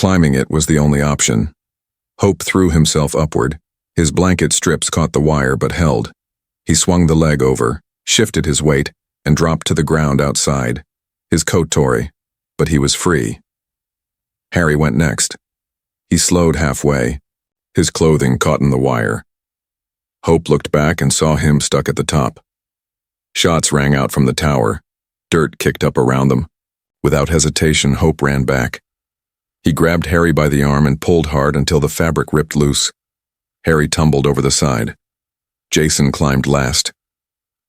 Climbing it was the only option. Hope threw himself upward. His blanket strips caught the wire but held. He swung the leg over, shifted his weight, and dropped to the ground outside. His coat tore, but he was free. Harry went next. He slowed halfway. His clothing caught in the wire. Hope looked back and saw him stuck at the top. Shots rang out from the tower. Dirt kicked up around them. Without hesitation, Hope ran back. He grabbed Harry by the arm and pulled hard until the fabric ripped loose. Harry tumbled over the side. Jason climbed last.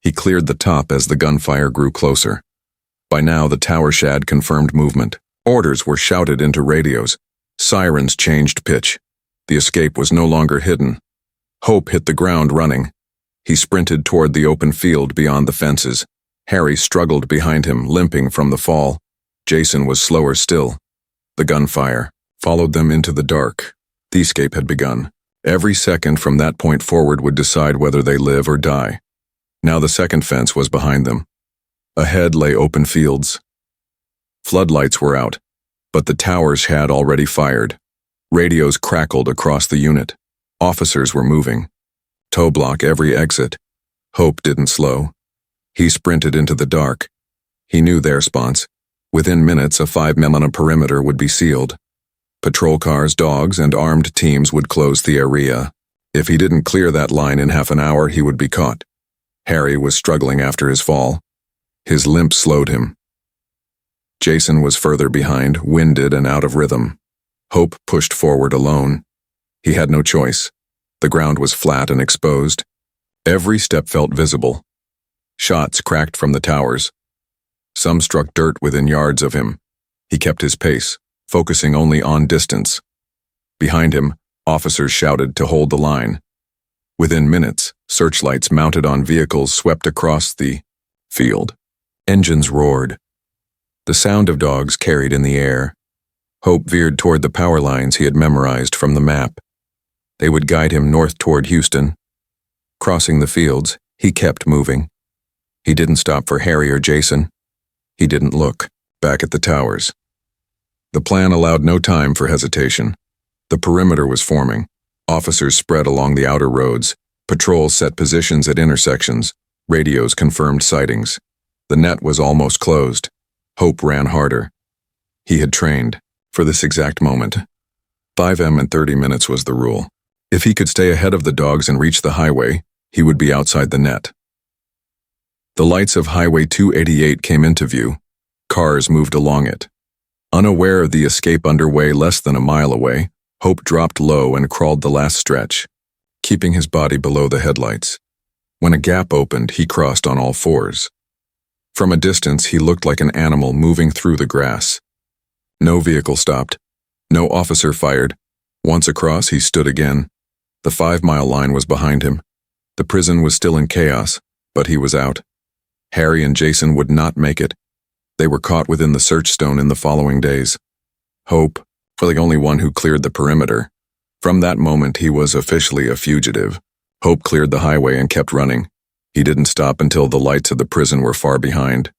He cleared the top as the gunfire grew closer. By now, the tower shad confirmed movement. Orders were shouted into radios. Sirens changed pitch. The escape was no longer hidden. Hope hit the ground running. He sprinted toward the open field beyond the fences. Harry struggled behind him, limping from the fall. Jason was slower still. The gunfire followed them into the dark. The escape had begun. Every second from that point forward would decide whether they live or die. Now the second fence was behind them. Ahead lay open fields. Floodlights were out, but the towers had already fired. Radios crackled across the unit. Officers were moving. Tow block every exit. Hope didn't slow. He sprinted into the dark. He knew their response. Within minutes, a 5 men on a perimeter would be sealed. Patrol cars, dogs, and armed teams would close the area. If he didn't clear that line in half an hour, he would be caught. Harry was struggling after his fall. His limp slowed him. Jason was further behind, winded and out of rhythm. Hope pushed forward alone. He had no choice. The ground was flat and exposed. Every step felt visible. Shots cracked from the towers. Some struck dirt within yards of him. He kept his pace, focusing only on distance. Behind him, officers shouted to hold the line. Within minutes, searchlights mounted on vehicles swept across the field. Engines roared. The sound of dogs carried in the air. Hope veered toward the power lines he had memorized from the map. They would guide him north toward Houston. Crossing the fields, he kept moving. He didn't stop for Harry or Jason. He didn't look back at the towers. The plan allowed no time for hesitation. The perimeter was forming. Officers spread along the outer roads. Patrols set positions at intersections. Radios confirmed sightings. The net was almost closed. Hope ran harder. He had trained for this exact moment. 5 and 30 minutes was the rule. If he could stay ahead of the dogs and reach the highway, he would be outside the net. The lights of Highway 288 came into view. Cars moved along it. Unaware of the escape underway less than a mile away, Hope dropped low and crawled the last stretch, keeping his body below the headlights. When a gap opened, he crossed on all fours. From a distance, he looked like an animal moving through the grass. No vehicle stopped. No officer fired. Once across, he stood again. The 5-mile line was behind him. The prison was still in chaos, but he was out. Harry and Jason would not make it. They were caught within the search stone in the following days. Hope was the only one who cleared the perimeter. From that moment, he was officially a fugitive. Hope cleared the highway and kept running. He didn't stop until the lights of the prison were far behind.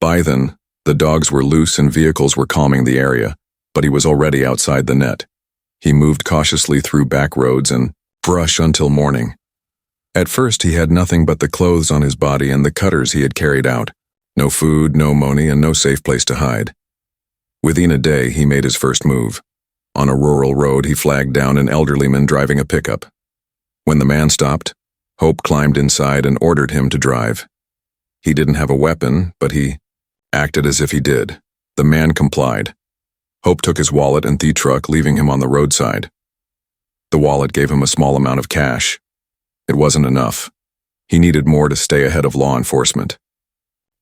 By then, the dogs were loose and vehicles were calming the area, but he was already outside the net. He moved cautiously through back roads and brush until morning. At first, he had nothing but the clothes on his body and the cutters he had carried out. No food, no money, and no safe place to hide. Within a day, he made his first move. On a rural road, he flagged down an elderly man driving a pickup. When the man stopped, Hope climbed inside and ordered him to drive. He didn't have a weapon, but he acted as if he did. The man complied. Hope took his wallet and the truck, leaving him on the roadside. The wallet gave him a small amount of cash. It wasn't enough. He needed more to stay ahead of law enforcement.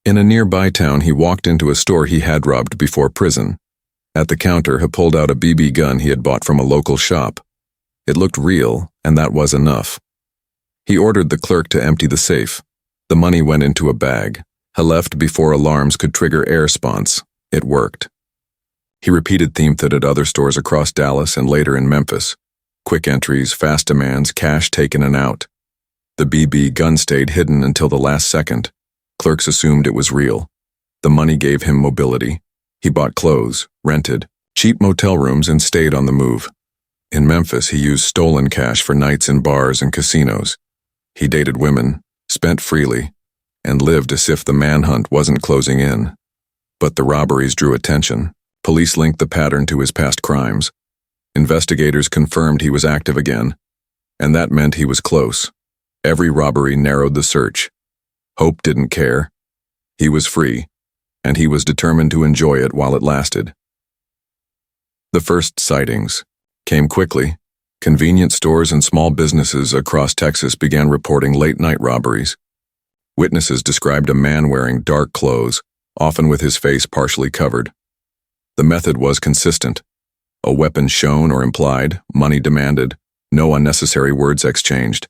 In a nearby town, he walked into a store he had robbed before prison. At the counter, he pulled out a BB gun he had bought from a local shop. It looked real, and that was enough. He ordered the clerk to empty the safe. The money went into a bag. He left before alarms could trigger air response. It worked. He repeated theme that at other stores across Dallas and later in Memphis. Quick entries, fast demands, cash taken and out. The BB gun stayed hidden until the last second. Clerks assumed it was real. The money gave him mobility. He bought clothes, rented, cheap motel rooms, and stayed on the move. In Memphis, he used stolen cash for nights in bars and casinos. He dated women, spent freely, and lived as if the manhunt wasn't closing in. But the robberies drew attention. Police linked the pattern to his past crimes. Investigators confirmed he was active again, and that meant he was close. Every robbery narrowed the search. Hope didn't care. He was free, and he was determined to enjoy it while it lasted. The first sightings came quickly. Convenience stores and small businesses across Texas began reporting late-night robberies. Witnesses described a man wearing dark clothes, often with his face partially covered. The method was consistent. A weapon shown or implied, money demanded, no unnecessary words exchanged.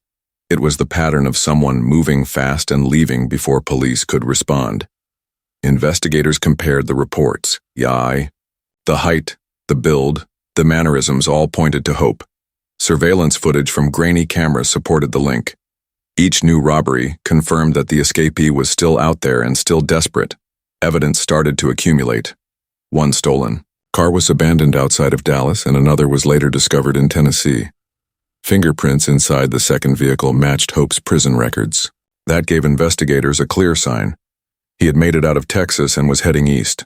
It was the pattern of someone moving fast and leaving before police could respond. Investigators compared the reports. The height, the build, the mannerisms all pointed to Hope. Surveillance footage from grainy cameras supported the link. Each new robbery confirmed that the escapee was still out there and still desperate. Evidence started to accumulate. One stolen car was abandoned outside of Dallas, and another was later discovered in Tennessee. Fingerprints inside the second vehicle matched Hope's prison records. That gave investigators a clear sign. He had made it out of Texas and was heading east.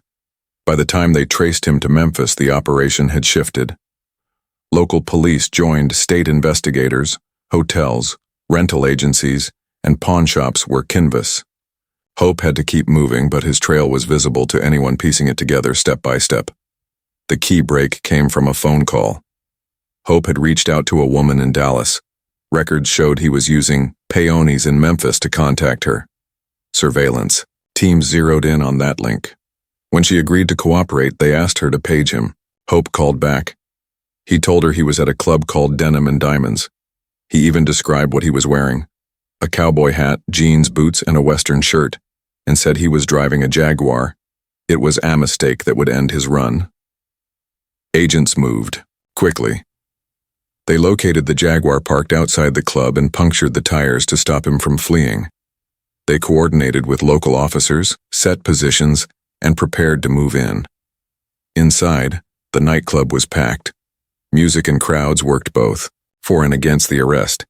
By the time they traced him to Memphis, the operation had shifted. Local police joined state investigators, hotels, rental agencies, and pawn shops were canvassed. Hope had to keep moving, but his trail was visible to anyone piecing it together step by step. The key break came from a phone call. Hope had reached out to a woman in Dallas. Records showed he was using peonies in Memphis to contact her. Surveillance teams zeroed in on that link. When she agreed to cooperate, they asked her to page him. Hope called back. He told her he was at a club called Denim and Diamonds. He even described what he was wearing: a cowboy hat, jeans, boots, and a western shirt, and said he was driving a Jaguar. It was a mistake that would end his run. Agents moved quickly. They located the Jaguar parked outside the club and punctured the tires to stop him from fleeing. They coordinated with local officers, set positions, and prepared to move in. Inside, the nightclub was packed. Music and crowds worked both, for and against the arrest.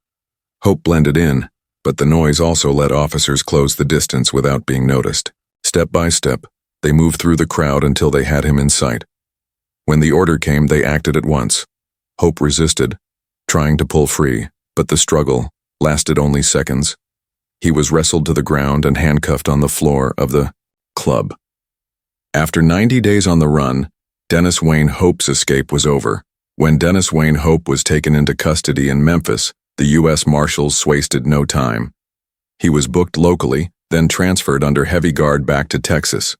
Hope blended in, but the noise also let officers close the distance without being noticed. Step by step, they moved through the crowd until they had him in sight. When the order came, they acted at once. Hope resisted, trying to pull free, but the struggle lasted only seconds. He was wrestled to the ground and handcuffed on the floor of the club. After 90 days on the run, Dennis Wayne Hope's escape was over. When Dennis Wayne Hope was taken into custody in Memphis, the U.S. Marshals wasted no time. He was booked locally, then transferred under heavy guard back to Texas.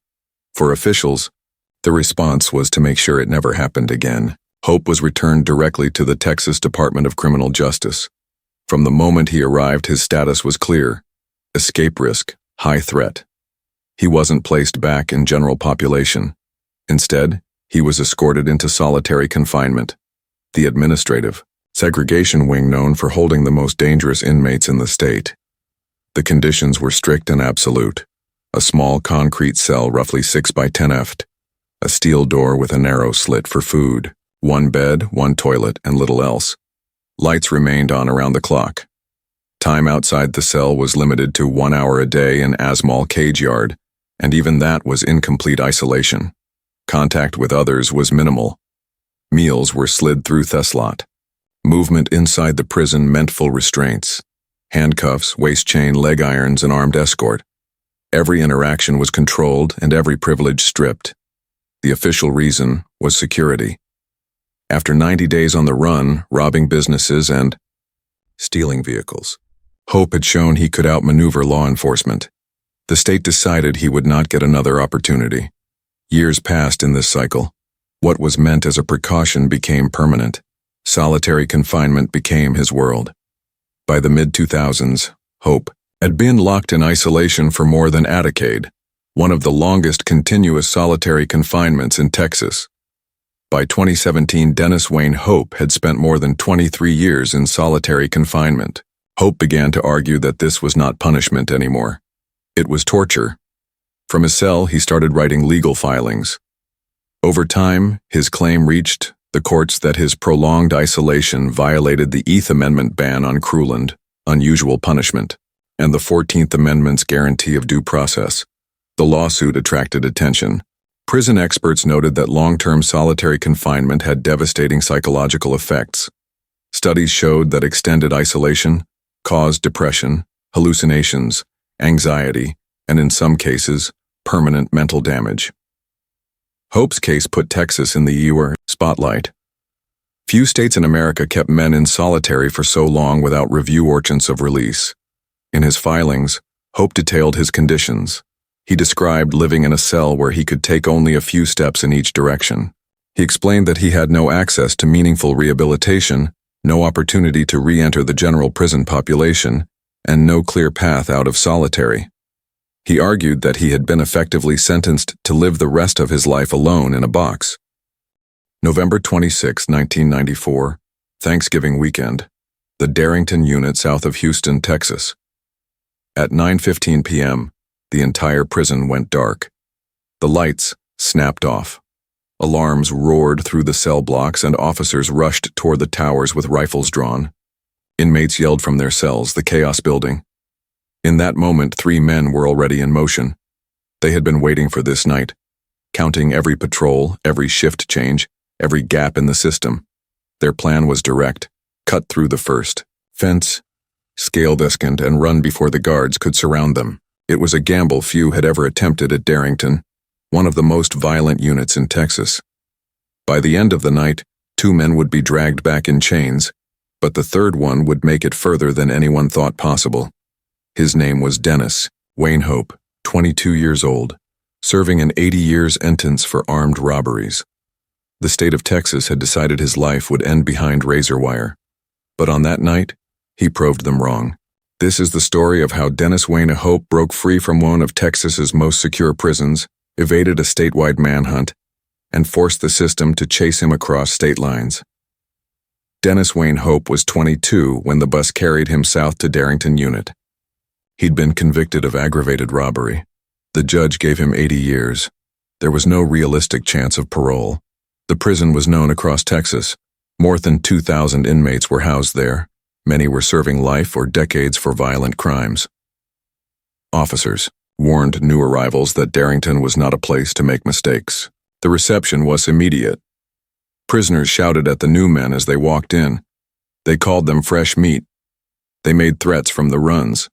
For officials, the response was to make sure it never happened again. Hope was returned directly to the Texas Department of Criminal Justice. From the moment he arrived, his status was clear: escape risk, high threat. He wasn't placed back in general population. Instead, he was escorted into solitary confinement, the administrative segregation wing known for holding the most dangerous inmates in the state. The conditions were strict and absolute: a small concrete cell roughly 6 by 10 feet, a steel door with a narrow slit for food, one bed, one toilet, and little else. Lights remained on around the clock. Time outside the cell was limited to 1 hour a day in Asmal cage yard, and even that was incomplete isolation. Contact with others was minimal. Meals were slid through Theslot. Movement inside the prison meant full restraints: handcuffs, waist chain, leg irons, and armed escort. Every interaction was controlled and every privilege stripped. The official reason was security. After 90 days on the run, robbing businesses and stealing vehicles, Hope had shown he could outmaneuver law enforcement. The state decided he would not get another opportunity. Years passed in this cycle. What was meant as a precaution became permanent. Solitary confinement became his world. By the mid-2000s, Hope had been locked in isolation for more than a decade, one of the longest continuous solitary confinements in Texas. By 2017, Dennis Wayne Hope had spent more than 23 years in solitary confinement. Hope began to argue that this was not punishment anymore. It was torture. From his cell, he started writing legal filings. Over time, his claim reached the courts that his prolonged isolation violated the 8th Amendment ban on cruel and unusual punishment, and the 14th Amendment's guarantee of due process. The lawsuit attracted attention. Prison experts noted that long-term solitary confinement had devastating psychological effects. Studies showed that extended isolation caused depression, hallucinations, anxiety, and in some cases, permanent mental damage. Hope's case put Texas in the U.S. spotlight. Few states in America kept men in solitary for so long without review or chance of release. In his filings, Hope detailed his conditions. He described living in a cell where he could take only a few steps in each direction. He explained that he had no access to meaningful rehabilitation, no opportunity to re-enter the general prison population, and no clear path out of solitary. He argued that he had been effectively sentenced to live the rest of his life alone in a box. November 26, 1994, Thanksgiving weekend, the Darrington unit south of Houston, Texas. At 9:15 p.m., the entire prison went dark. The lights snapped off. Alarms roared through the cell blocks and officers rushed toward the towers with rifles drawn. Inmates yelled from their cells, the chaos building. In that moment, 3 men were already in motion. They had been waiting for this night, counting every patrol, every shift change, every gap in the system. Their plan was direct: cut through the first fence, scale the second, and run before the guards could surround them. It was a gamble few had ever attempted at Darrington, one of the most violent units in Texas. By the end of the night, 2 men would be dragged back in chains, but the third one would make it further than anyone thought possible. His name was Dennis Wayne Hope, 22 years old, serving an 80-year sentence for armed robberies. The state of Texas had decided his life would end behind razor wire. But on that night, he proved them wrong. This is the story of how Dennis Wayne Hope broke free from one of Texas's most secure prisons, evaded a statewide manhunt, and forced the system to chase him across state lines. Dennis Wayne Hope was 22 when the bus carried him south to Darrington unit. He'd been convicted of aggravated robbery. The judge gave him 80 years. There was no realistic chance of parole. The prison was known across Texas. More than 2,000 inmates were housed there. Many were serving life or decades for violent crimes. Officers warned new arrivals that Darrington was not a place to make mistakes. The reception was immediate. Prisoners shouted at the new men as they walked in. They called them fresh meat. They made threats from the runs.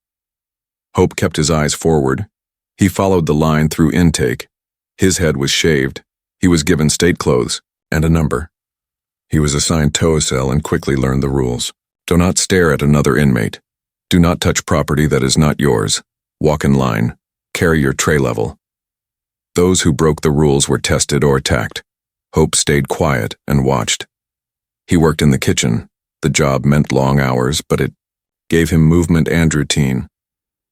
Hope kept his eyes forward. He followed the line through intake. His head was shaved. He was given state clothes and a number. He was assigned to a cell and quickly learned the rules. Do not stare at another inmate. Do not touch property that is not yours. Walk in line. Carry your tray level. Those who broke the rules were tested or attacked. Hope stayed quiet and watched. He worked in the kitchen. The job meant long hours, but it gave him movement and routine.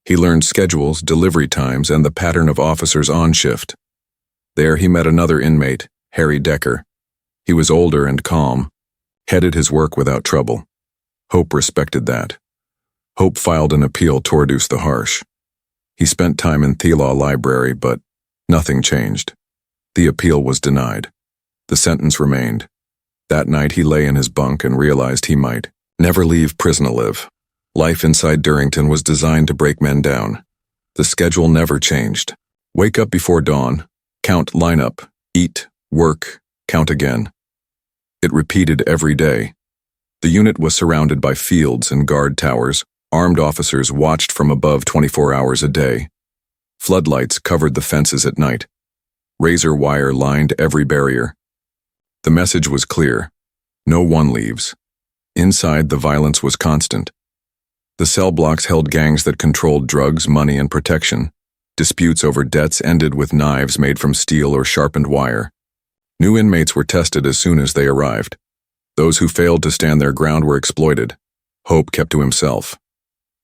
He learned schedules, delivery times, and the pattern of officers on shift. There he met another inmate, Harry Decker. He was older and calm, headed his work without trouble. Hope respected that. Hope filed an appeal to reduce the harsh. He spent time in the law library, but nothing changed. The appeal was denied. The sentence remained. That night he lay in his bunk and realized he might never leave prison alive. Life inside Darrington was designed to break men down. The schedule never changed. Wake up before dawn, count, line up, eat, work, count again. It repeated every day. The unit was surrounded by fields and guard towers. Armed officers watched from above 24 hours a day. Floodlights covered the fences at night. Razor wire lined every barrier. The message was clear. No one leaves. Inside, the violence was constant. The cell blocks held gangs that controlled drugs, money, and protection. Disputes over debts ended with knives made from steel or sharpened wire. New inmates were tested as soon as they arrived. Those who failed to stand their ground were exploited. Hope kept to himself.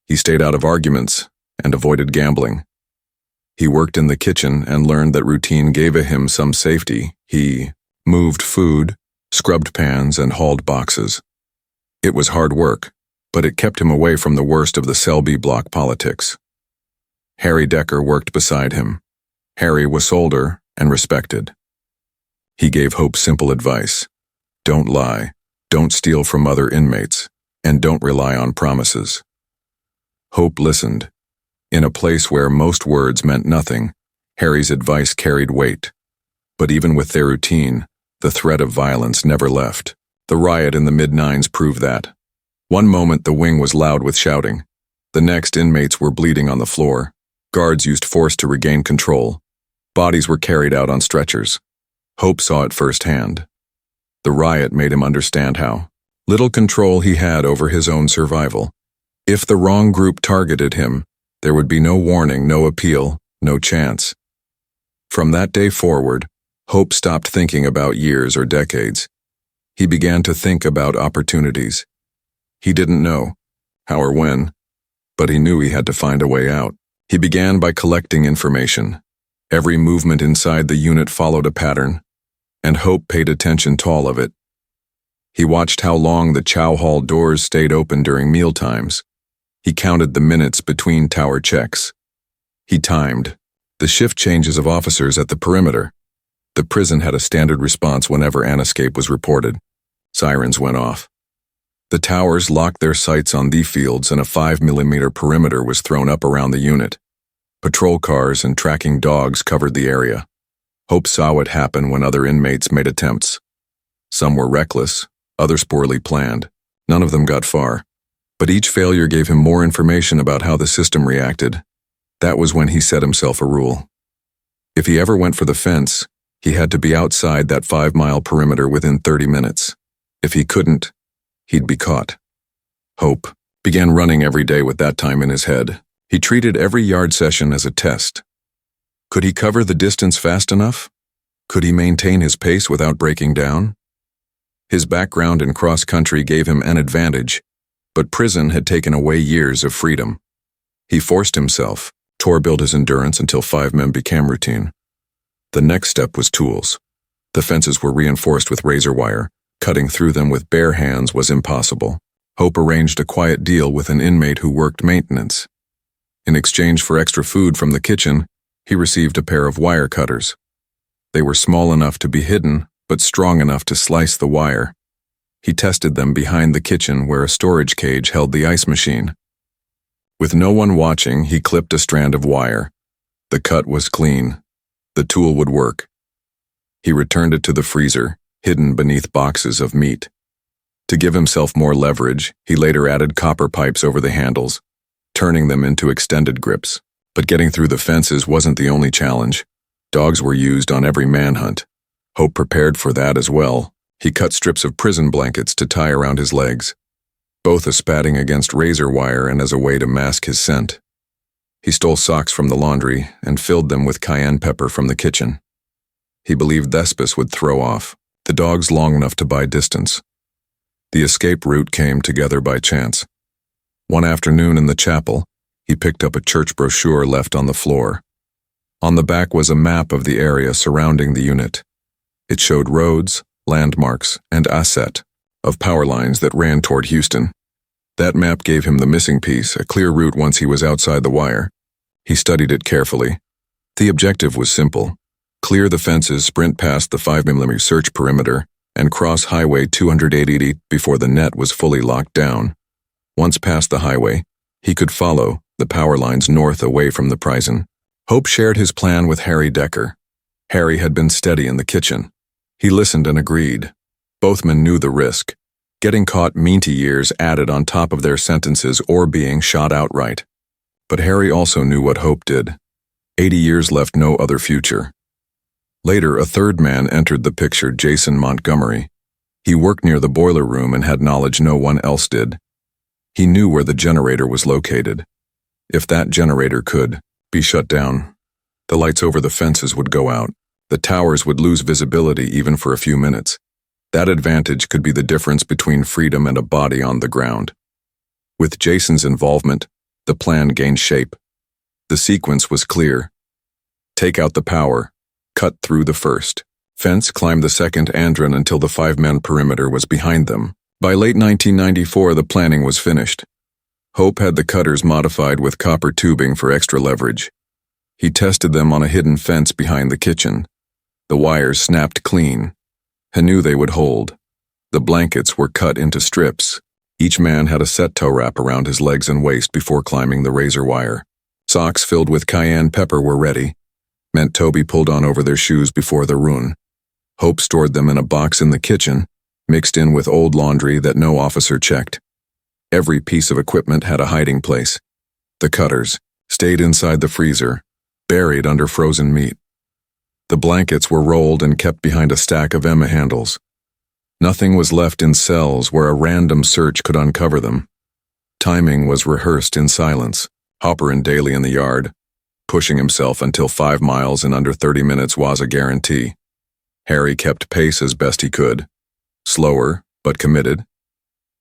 He stayed out of arguments and avoided gambling. He worked in the kitchen and learned that routine gave him some safety. He moved food, scrubbed pans, and hauled boxes. It was hard work, but it kept him away from the worst of the cell B block politics. Harry Decker worked beside him. Harry was older and respected. He gave Hope simple advice. Don't lie, don't steal from other inmates, and don't rely on promises. Hope listened. In a place where most words meant nothing, Harry's advice carried weight. But even with their routine, the threat of violence never left. The riot in the mid-90s proved that. One moment the wing was loud with shouting. The next, inmates were bleeding on the floor. Guards used force to regain control. Bodies were carried out on stretchers. Hope saw it firsthand. The riot made him understand how little control he had over his own survival. If the wrong group targeted him, there would be no warning, no appeal, no chance. From that day forward, Hope stopped thinking about years or decades. He began to think about opportunities. He didn't know how or when, but he knew he had to find a way out. He began by collecting information. Every movement inside the unit followed a pattern, and Hope paid attention to all of it. He watched how long the chow hall doors stayed open during mealtimes. He counted the minutes between tower checks. He timed the shift changes of officers at the perimeter. The prison had a standard response whenever an escape was reported. Sirens went off. The towers locked their sights on the fields, and a 5mm perimeter was thrown up around the unit. Patrol cars and tracking dogs covered the area. Hope saw what happened when other inmates made attempts. Some were reckless, others poorly planned. None of them got far. But each failure gave him more information about how the system reacted. That was when he set himself a rule. If he ever went for the fence, he had to be outside that 5-mile perimeter within 30 minutes. If he couldn't, he'd be caught. Hope began running every day with that time in his head. He treated every yard session as a test. Could he cover the distance fast enough? Could he maintain his pace without breaking down? His background in cross-country gave him an advantage, but prison had taken away years of freedom. He forced himself, built his endurance until 5 men became routine. The next step was tools. The fences were reinforced with razor wire. Cutting through them with bare hands was impossible. Hope arranged a quiet deal with an inmate who worked maintenance. In exchange for extra food from the kitchen, he received a pair of wire cutters. They were small enough to be hidden, but strong enough to slice the wire. He tested them behind the kitchen where a storage cage held the ice machine. With no one watching, he clipped a strand of wire. The cut was clean. The tool would work. He returned it to the freezer, hidden beneath boxes of meat. To give himself more leverage, he later added copper pipes over the handles, turning them into extended grips. But getting through the fences wasn't the only challenge. Dogs were used on every manhunt. Hope prepared for that as well. He cut strips of prison blankets to tie around his legs, both as padding against razor wire and as a way to mask his scent. He stole socks from the laundry and filled them with cayenne pepper from the kitchen. He believed Thespis would throw off the dogs long enough to buy distance. The escape route came together by chance. One afternoon in the chapel, he picked up a church brochure left on the floor. On the back was a map of the area surrounding the unit. It showed roads, landmarks, and asset of power lines that ran toward Houston. That map gave him the missing piece, a clear route once he was outside the wire. He studied it carefully. The objective was simple: clear the fences, sprint past the 5mm search perimeter, and cross Highway 280 before the net was fully locked down. Once past the highway, he could follow the power lines north away from the prison. Hope shared his plan with Harry Decker. Harry had been steady in the kitchen. He listened and agreed. Both men knew the risk. Getting caught meant years added on top of their sentences or being shot outright. But Harry also knew what Hope did. 80 years left no other future. Later, a third man entered the picture, Jason Montgomery. He worked near the boiler room and had knowledge no one else did. He knew where the generator was located. If that generator could be shut down, the lights over the fences would go out. The towers would lose visibility even for a few minutes. That advantage could be the difference between freedom and a body on the ground. With Jason's involvement, the plan gained shape. The sequence was clear. Take out the power, cut through the first fence, climb the second, and run until the 5-man perimeter was behind them. By late 1994, the planning was finished. Hope had the cutters modified with copper tubing for extra leverage. He tested them on a hidden fence behind the kitchen. The wires snapped clean. He knew they would hold. The blankets were cut into strips. Each man had a set toe wrap around his legs and waist before climbing the razor wire. Socks filled with cayenne pepper were ready, meant Toby pulled on over their shoes before the run. Hope stored them in a box in the kitchen, mixed in with old laundry that no officer checked. Every piece of equipment had a hiding place. The cutters stayed inside the freezer, buried under frozen meat. The blankets were rolled and kept behind a stack of Emma handles. Nothing was left in cells where a random search could uncover them. Timing was rehearsed in silence. Hopper and Daly in the yard. Pushing himself until 5 miles in under 30 minutes was a guarantee. Harry kept pace as best he could. Slower, but committed.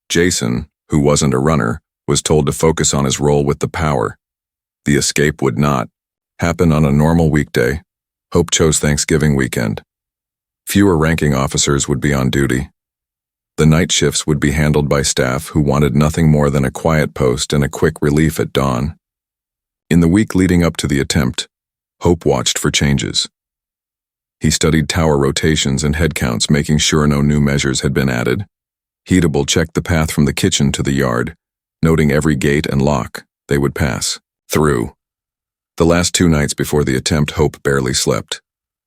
Jason, who wasn't a runner, was told to focus on his role with the power. The escape would not happen on a normal weekday. Hope chose Thanksgiving weekend. Fewer ranking officers would be on duty. The night shifts would be handled by staff who wanted nothing more than a quiet post and a quick relief at dawn. In the week leading up to the attempt, Hope watched for changes. He studied tower rotations and head counts, making sure no new measures had been added. He double-checked the path from the kitchen to the yard, noting every gate and lock they would pass through. The last 2 nights before the attempt, Hope barely slept.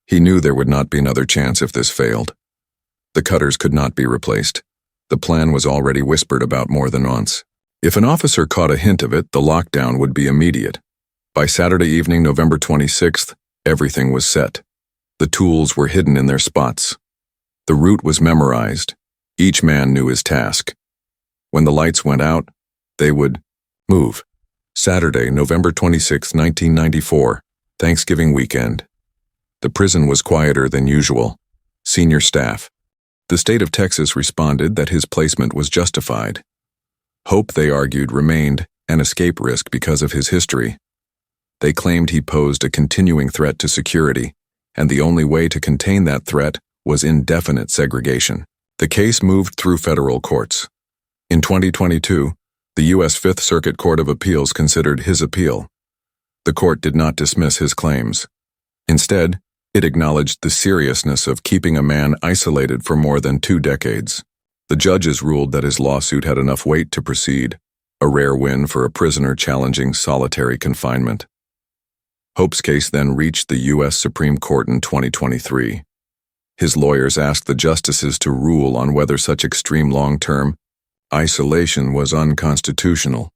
He knew there would not be another chance if this failed. The cutters could not be replaced. The plan was already whispered about more than once. If an officer caught a hint of it, the lockdown would be immediate. By Saturday evening, November 26th, everything was set. The tools were hidden in their spots. The route was memorized. Each man knew his task. When the lights went out, they would move. Saturday, November 26, 1994, Thanksgiving weekend. The prison was quieter than usual. Senior staff. The state of Texas responded that his placement was justified. Hope, they argued, remained an escape risk because of his history. They claimed he posed a continuing threat to security, and the only way to contain that threat was indefinite segregation. The case moved through federal courts. In 2022, the U.S. Fifth Circuit Court of Appeals considered his appeal. The court did not dismiss his claims. Instead, it acknowledged the seriousness of keeping a man isolated for more than 2 decades. The judges ruled that his lawsuit had enough weight to proceed, a rare win for a prisoner challenging solitary confinement. Hope's case then reached the U.S. Supreme Court in 2023. His lawyers asked the justices to rule on whether such extreme long-term isolation was unconstitutional.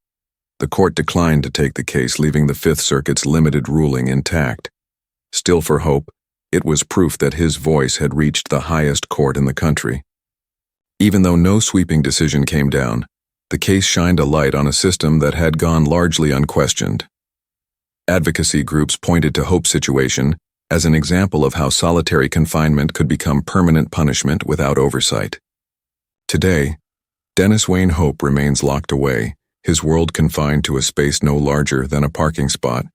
The court declined to take the case, leaving the Fifth Circuit's limited ruling intact. Still, for Hope, it was proof that his voice had reached the highest court in the country. Even though no sweeping decision came down, the case shined a light on a system that had gone largely unquestioned. Advocacy groups pointed to Hope's situation as an example of how solitary confinement could become permanent punishment without oversight. Today, Dennis Wayne Hope remains locked away, his world confined to a space no larger than a parking spot.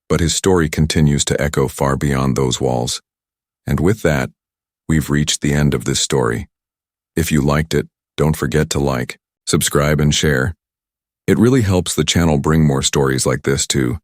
But his story continues to echo far beyond those walls. And with that, we've reached the end of this story. If you liked it, don't forget to like, subscribe, and share. It really helps the channel bring more stories like this to